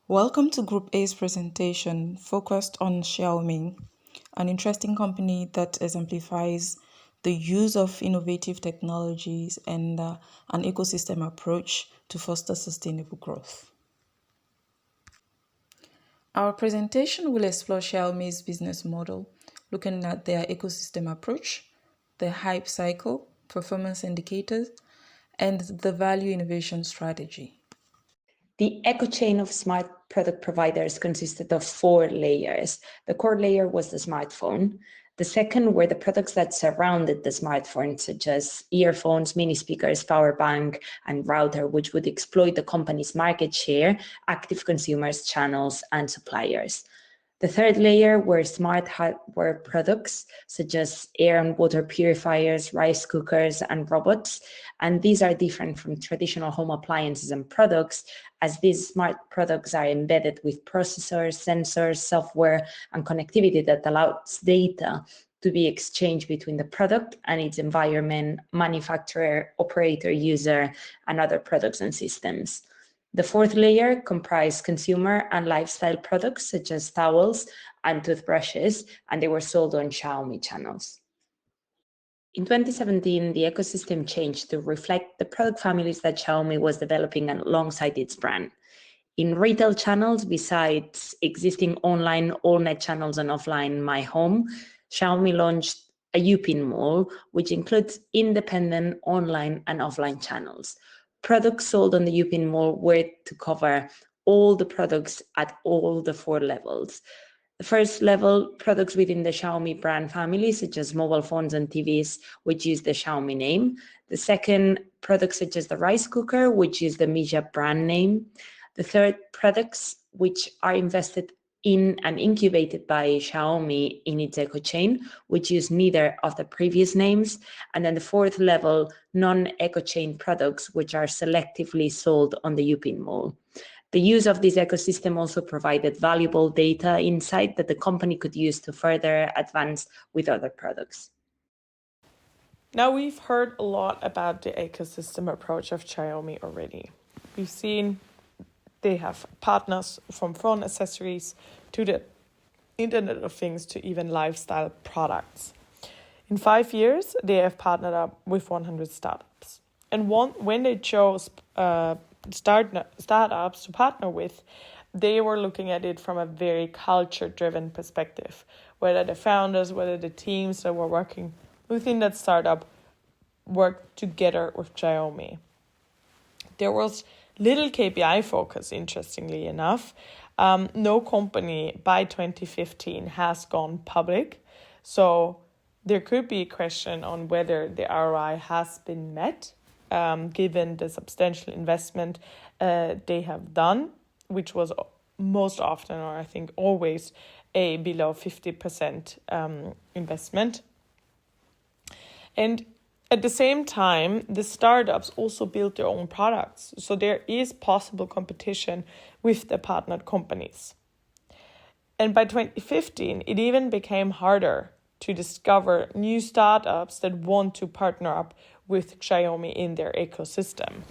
Welcome to Group A's presentation focused on Xiaomi, an interesting company that exemplifies the use of innovative technologies and an ecosystem approach to foster sustainable growth. Our presentation will explore Xiaomi's business model, looking at their ecosystem approach, the hype cycle, performance indicators, and the value innovation strategy. The eco chain of smart product providers consisted of 4 layers. The core layer was the smartphone. The second were the products that surrounded the smartphone, such as earphones, mini speakers, power bank, and router, which would exploit the company's market share, active consumers, channels, and suppliers. The third layer were smart hardware products such as air and water purifiers, rice cookers, and robots. And these are different from traditional home appliances and products, as these smart products are embedded with processors, sensors, software, and connectivity that allows data to be exchanged between the product and its environment, manufacturer, operator, user, and other products and systems. The fourth layer comprised consumer and lifestyle products such as towels and toothbrushes, and they were sold on Xiaomi channels. In 2017, the ecosystem changed to reflect the product families that Xiaomi was developing alongside its brand. In retail channels, besides existing online all-net channels and offline My Home, Xiaomi launched a Yupin Mall, which includes independent online and offline channels. Products sold on the Yupin Mall were to cover all the products at all the 4 levels. The first level, products within the Xiaomi brand family, such as mobile phones and TVs, which use the Xiaomi name. The second, products such as the rice cooker, which is the Mija brand name. The third, products which are invested in and incubated by Xiaomi in its eco chain, which use neither of the previous names. And then the fourth level, non-eco chain products, which are selectively sold on the Yupin Mall. The use of this ecosystem also provided valuable data insight that the company could use to further advance with other products. Now, we've heard a lot about the ecosystem approach of Xiaomi already. We've seen they have partners from phone accessories to the Internet of Things to even lifestyle products. In 5 years, they have partnered up with 100 startups. And when they chose startups to partner with, they were looking at it from a very culture-driven perspective, whether the founders, whether the teams that were working within that startup worked together with Xiaomi. There was little KPI focus, interestingly enough. No company by 2015 has gone public. So there could be a question on whether the ROI has been met, given the substantial investment they have done, which was most often, or I think always, a below 50% investment. And at the same time, the startups also build their own products. So there is possible competition with the partnered companies. And by 2015, it even became harder to discover new startups that want to partner up with Xiaomi in their ecosystem.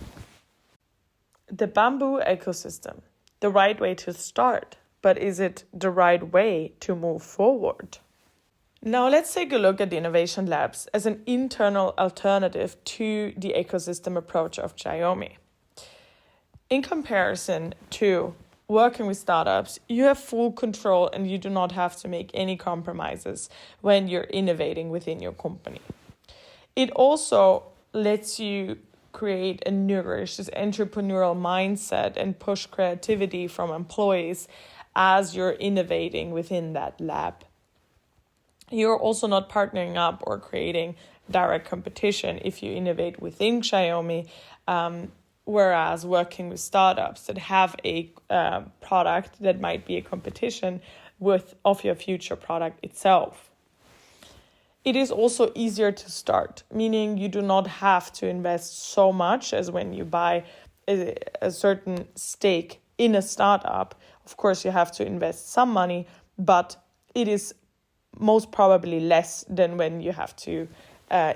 The bamboo ecosystem, the right way to start, but is it the right way to move forward? Now let's take a look at the innovation labs as an internal alternative to the ecosystem approach of Xiaomi. In comparison to working with startups, you have full control and you do not have to make any compromises when you're innovating within your company. It also lets you create and nourish this entrepreneurial mindset and push creativity from employees as you're innovating within that lab. You're also not partnering up or creating direct competition if you innovate within Xiaomi, whereas working with startups that have a product that might be a competition of your future product itself. It is also easier to start, meaning you do not have to invest so much as when you buy a certain stake in a startup. Of course, you have to invest some money, but it is most probably less than when you have to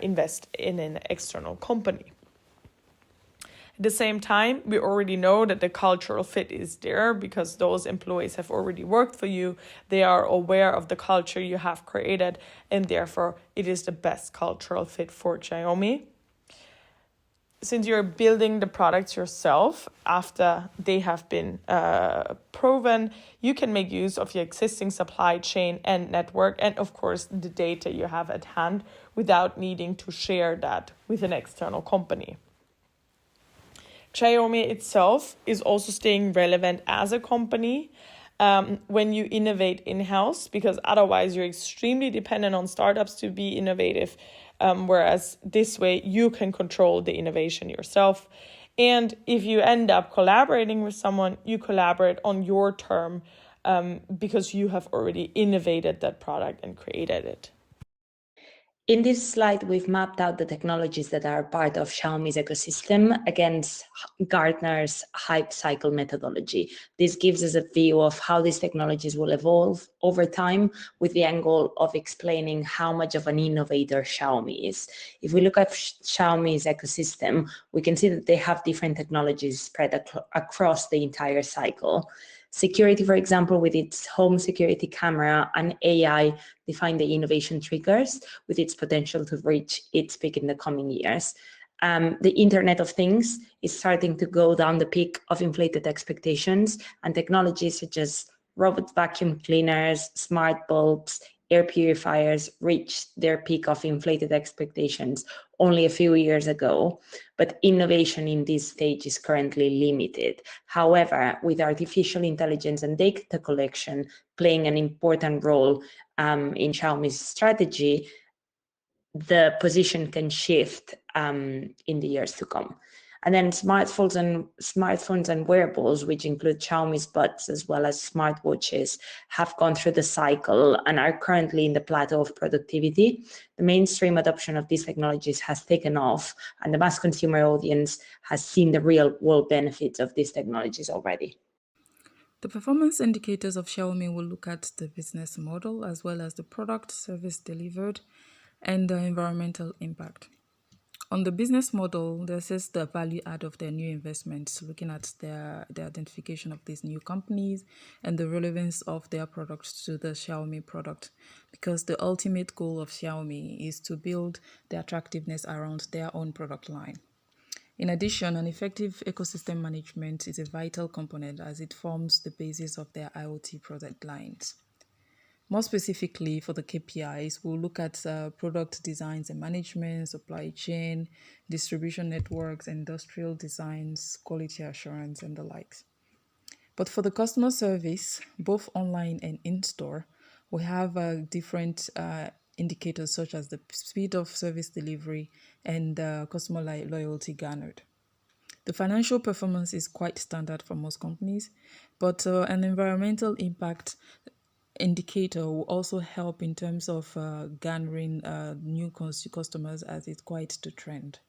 invest in an external company. At the same time, we already know that the cultural fit is there because those employees have already worked for you. They are aware of the culture you have created, and therefore it is the best cultural fit for Xiaomi. Since you're building the products yourself after they have been proven, you can make use of your existing supply chain and network, and of course the data you have at hand without needing to share that with an external company. Xiaomi itself is also staying relevant as a company when you innovate in-house, because otherwise you're extremely dependent on startups to be innovative, whereas this way you can control the innovation yourself. And if you end up collaborating with someone, you collaborate on your term because you have already innovated that product and created it. In this slide, we've mapped out the technologies that are part of Xiaomi's ecosystem against Gartner's hype cycle methodology. This gives us a view of how these technologies will evolve over time, with the end goal of explaining how much of an innovator Xiaomi is. If we look at Xiaomi's ecosystem, we can see that they have different technologies spread across the entire cycle. Security, for example, with its home security camera and AI, define the innovation triggers with its potential to reach its peak in the coming years. The Internet of Things is starting to go down the peak of inflated expectations, and technologies such as robot vacuum cleaners, smart bulbs, air purifiers reached their peak of inflated expectations only a few years ago, but innovation in this stage is currently limited. However, with artificial intelligence and data collection playing an important role in Xiaomi's strategy, the position can shift in the years to come. And then smartphones and wearables, which include Xiaomi's buds as well as smartwatches, have gone through the cycle and are currently in the plateau of productivity. The mainstream adoption of these technologies has taken off, and the mass consumer audience has seen the real world benefits of these technologies already. The performance indicators of Xiaomi will look at the business model as well as the product service delivered and the environmental impact. On the business model, this is the value add of their new investments, looking at the identification of these new companies and the relevance of their products to the Xiaomi product. Because the ultimate goal of Xiaomi is to build the attractiveness around their own product line. In addition, an effective ecosystem management is a vital component as it forms the basis of their IoT product lines. More specifically, for the KPIs, we'll look at product designs and management, supply chain, distribution networks, industrial designs, quality assurance, and the likes. But for the customer service, both online and in-store, we have different indicators such as the speed of service delivery and customer loyalty garnered. The financial performance is quite standard for most companies, but an environmental impact indicator will also help in terms of garnering new customers, as it's quite the trend.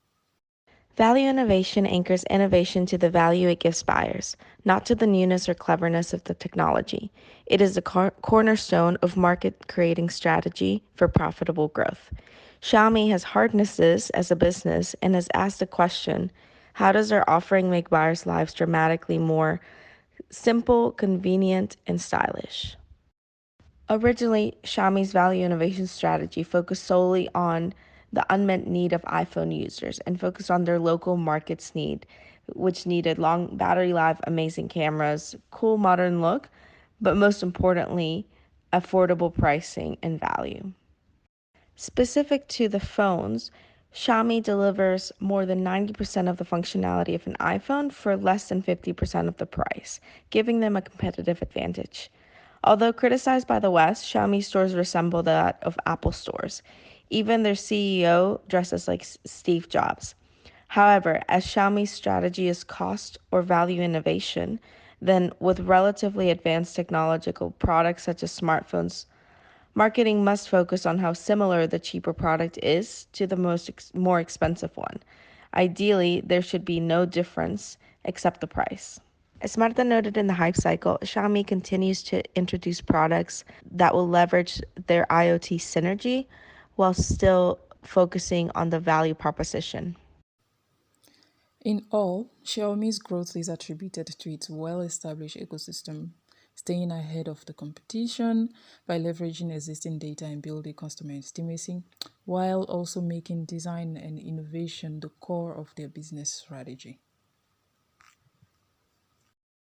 Value innovation anchors innovation to the value it gives buyers, not to the newness or cleverness of the technology. It is the cornerstone of market creating strategy for profitable growth. Xiaomi has harnessed this as a business and has asked the question, how does our offering make buyers' lives dramatically more simple, convenient, and stylish? Originally, Xiaomi's value innovation strategy focused solely on the unmet need of iPhone users and focused on their local market's need, which needed long battery life, amazing cameras, cool modern look, but most importantly, affordable pricing and value. Specific to the phones, Xiaomi delivers more than 90% of the functionality of an iPhone for less than 50% of the price, giving them a competitive advantage. Although criticized by the West, Xiaomi stores resemble that of Apple stores. Even their CEO dresses like Steve Jobs. However, as Xiaomi's strategy is cost or value innovation, then with relatively advanced technological products such as smartphones, marketing must focus on how similar the cheaper product is to the more expensive one. Ideally, there should be no difference except the price. As Marta noted in the hype cycle, Xiaomi continues to introduce products that will leverage their IoT synergy while still focusing on the value proposition. In all, Xiaomi's growth is attributed to its well-established ecosystem, staying ahead of the competition by leveraging existing data and building customer intimacy, while also making design and innovation the core of their business strategy.